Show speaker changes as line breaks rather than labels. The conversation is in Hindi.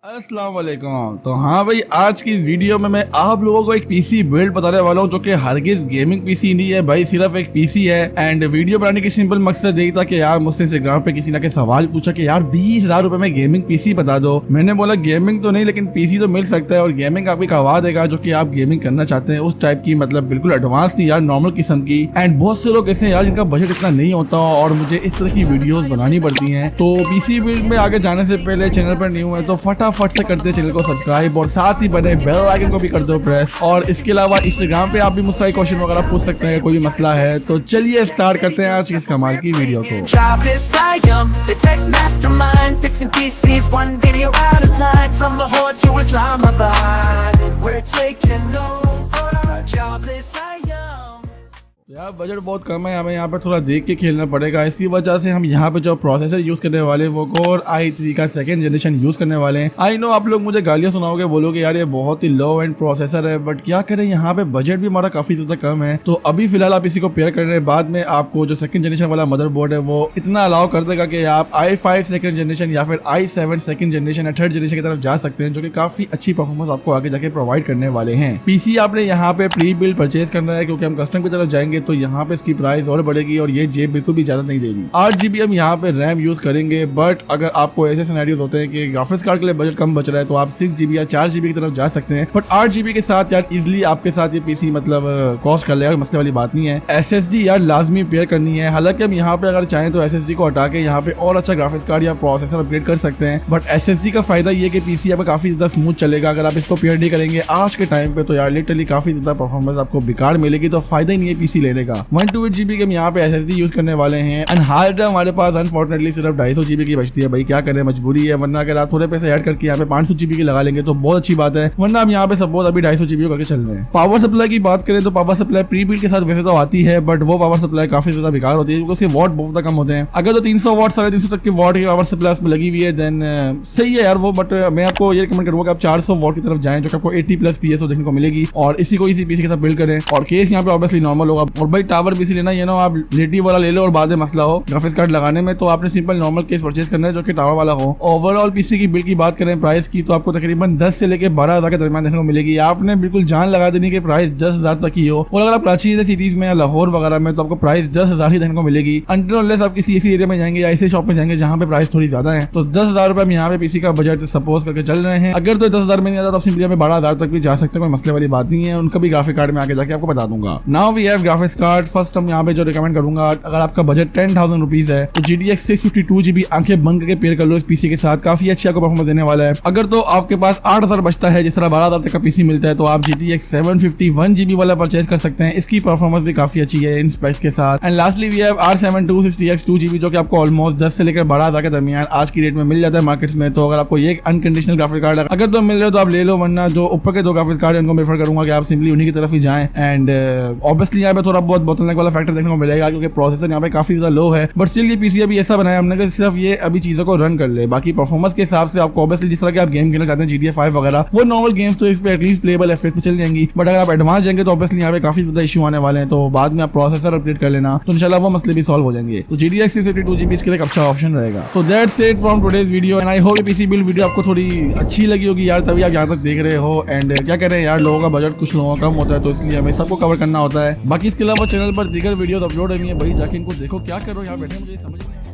अस्सलाम वालेकुम। तो हाँ भाई, आज की इस वीडियो में मैं आप लोगों को एक पीसी बिल्ड बताने वाला हूँ जो कि हरगिज गेमिंग पीसी नहीं है भाई, सिर्फ एक पीसी है। एंड वीडियो बनाने की सिंपल मकसद यही था कि यार मुझसे इंस्टाग्राम पे किसी ना के सवाल पूछा कि यार 20,000 रुपए में गेमिंग पीसी बता दो। मैंने बोला गेमिंग तो नहीं लेकिन पीसी तो मिल सकता है और गेमिंग आपको करवा देगा जो कि आप गेमिंग करना चाहते हैं उस टाइप की, मतलब बिल्कुल एडवांस नहीं यार, नॉर्मल किस्म की। एंड बहुत से लोग ऐसे यार जिनका बजट इतना नहीं होता और मुझे इस तरह की वीडियोस बनानी पड़ती हैं। तो पीसी बिल्ड में आगे जाने से पहले चैनल पर न्यू है तो फटाफट से करते चैनल को सब्सक्राइब और साथ ही बने बेल आइकन को भी कर दो प्रेस। और इसके अलावा इंस्टाग्राम पे आप भी मुझसे क्वेश्चन वगैरह पूछ सकते हैं, कोई भी मसला है। तो चलिए स्टार्ट करते हैं आज की इस कमाल की वीडियो को। यार बजट बहुत कम है, हमें यहाँ पर थोड़ा देख के खेलना पड़ेगा। इसी वजह से हम यहाँ पे जो प्रोसेसर यूज करने वाले हैं वो कोर i3 का सेकंड जनरेशन यूज करने वाले हैं। आई नो आप लोग मुझे गालियां सुनाओगे, बोलोगे यार ये बहुत ही लो एंड प्रोसेसर है, बट क्या करें यहाँ पे बजट भी हमारा काफी ज्यादा कम है। तो अभी फिलहाल आप इसी को पेयर करने बाद में आपको जो सेकंड जनरेशन वाला मदरबोर्ड है वो इतना अलाउ कर देगा कि आप i5 सेकंड जनरेशन या फिर i7 सेकंड जनरेशन या थर्ड जनरेशन की तरफ जा सकते हैं, जो कि काफी अच्छी परफॉर्मेंस आपको आगे जाके प्रोवाइड करने वाले हैं। पीसी आपने यहाँ पे प्री बिल्ड परचेज करना है क्योंकि हम कस्टम की तरफ जाएंगे तो यहाँ पे इसकी प्राइस और बढ़ेगी और ये जेब बिल्कुल भी ज्यादा नहीं देगी। 8GB हम यहाँ पे रैम यूज करेंगे, बट अगर आपको ऐसे सिनेरियोस होते हैं कि ग्राफिक्स कार्ड के लिए बजट कम बच रहा है तो आप 6GB या 4GB की तरफ जा सकते हैं। बट 8GB के साथ यार इजिली आपके साथ ये पीसी मतलब कॉस्ट कर लेगा, मसले वाली बात नहीं है। SSD यार लाजमी पेयर करनी है। हालांकि हम यहाँ पे अगर चाहें तो SSD को हटा के यहाँ पे और अच्छा ग्राफिक्स कार्ड या प्रोसेसर अपग्रेड कर सकते हैं, बट SSD का फायदा ये कि पीसी आपका काफी ज्यादा स्मूथ चलेगा। अगर आप इसको पेयर नहीं करेंगे आज के टाइम पे तो यार लिटरली काफी ज्यादा परफॉर्मेंस आपको बेकार मिलेगी, तो फायदा ही नहीं है पीसी लेने का। 128GB के हम यहाँ पे SSD यूज करने वाले हैं। एंड हार्ड ड्राइव हमारे पास अनफॉर्चुनेटली सिर्फ 250GB की बचती है भाई, क्या करें मजबूरी है, वरना अगर आप थोड़े पैसे ऐड करके यहाँ पे 500GB की लगा लेंगे तो बहुत अच्छी बात है, वरना हम यहाँ पे सपोज अभी 250GB करके चल रहे हैं। पावर सप्लाई की बात करें तो पावर सप्लाई प्री बिल्ड के साथ वैसे तो आती है, बट वो पावर सप्लाई काफी ज्यादा बेकार होती है क्योंकि उसके वॉट बहुत ज्यादा कम होते हैं। अगर तो 300 वॉट 350 तक के वॉट की पावर सप्लाई उसमें लगी हुई है देन सही है यार वो, बट मैं आपको ये रिकमेंड करूंगा कि आप 400 वॉट की तरफ जाएं जो कि आपको 80+ PSO देखने को मिलेगी और इसी को इसी पीसी के साथ बिल्ड करें। और केस यहाँ पे ऑब्वियसली नॉर्मल होगा। और भाई टावर पीसी लेना ये ना आप लेटी वाला ले लो और बाद में मसला हो ग्राफिक्स कार्ड लगाने में, तो आपने सिंपल नॉर्मल केस परचेज करना है जो कि टावर वाला हो। ओवरऑल पीसी की बिल्ड की बात करें प्राइस की तो आपको तकरीबन 10 से लेकर 12,000 के दरमियान देखने को मिलेगी। आपने बिल्कुल जान लगा देनी कि प्राइस 10,000 तक ही हो। और अगर आप प्राची सिटीज में या लाहौर वगैरह में तो आपको प्राइस 10,000 ही देखने को मिलेगी। अनटिल आप किसी ऐसी एरिया में जाएंगे या ऐसे शॉप में जाएंगे जहाँ पे प्राइस थोड़ी ज्यादा है तो 10,000 रुपए हम यहाँ पे पीसी का बजट सपोज करके चल रहे हैं। अगर तो 10,000 में नहीं आता तो आप सिंपली में 12,000 तक भी जा सकते हैं, कोई मसले वाली बात नहीं है। उनका भी ग्राफिक कार्ड में आगे जाके आपको बता दूंगा। Now we have graphics card. First हम यहाँ पे जो रिकमेंड करूंगा, अगर आपका बजट 10,000 रुपीज है तो GTX 652GB आंखें बंद करके पेयर कर लो इस पीसी के साथ, काफी अच्छी आपको परफॉर्मेंस देने वाला है। अगर तो आपके पास 8,000 बचता है, जिस तरह 12,000 तक का पीसी मिलता है, तो आप GTX 751GB वाला परचेज कर सकते हैं। इसकी परफॉर्मेंस भी काफी अच्छी है इन स्पेक्स के साथ। And lastly we have R7 2GB जो कि आपको ऑलमोस्ट 10 से लेकर 12,000 के दरमियान आज की रेट में मिल जाता है मार्केट्स में। तो अगर आपको ये अनकंडीशनल ग्राफिक कार्ड अगर तो मिल रहे हो तो आप ले लो, वरना जो ऊपर के दो ग्राफिक कार्ड है उनको मैं प्रेफर करूंगा कि आप सिंपली उन्हीं की तरफ ही जाएं। एंड ऑब्वियसली यहाँ पे थोड़ा बहुत बोतलनेक वाला फैक्टर देखने को मिलेगा क्योंकि प्रोसेसर यहाँ पे काफी ज्यादा लो है, बट स्टिल ये पीसी अभी ऐसा बनाया हमने कि सिर्फ ये अभी चीजों को रन कर ले। बाकी परफॉर्मेंस के हिसाब से आपको ऑब्वियसली जिस तरह के आप गेम खेलना चाहते हैं GTA 5 वगैरह, वो नॉर्मल गेम्स तो इस पे एटलीस्ट प्लेबल FPS पे चल जाएंगी, बट अगर आप एडवांस जाएंगे तो ऑब्वियसली यहाँ पे काफी ज्यादा इशू आने वाले हैं। तो बाद में आप प्रोसेसर अपडेट कर लेना तो इंशाल्लाह वो मसले भी सॉल्व हो जाएंगे। तो GTX 652GB इसके लिए एक अच्छा ऑप्शन रहेगा। So that's it from today's video and I hope ये पीसी बिल्ड वीडियो आपको थोड़ी अच्छी लगी होगी यार, तभी आप यहाँ तक देख रहे हो। एंड क्या करें यार, लोगों का बजट कुछ लोगों का कम होता है तो इसलिए हमें सबको कवर करना होता है। बाकी इसके अलावा चैनल पर दीगर वीडियोस अपलोड हुई है भाई, जाके इनको देखो। क्या करो यहाँ बैठे, मुझे समझ नहीं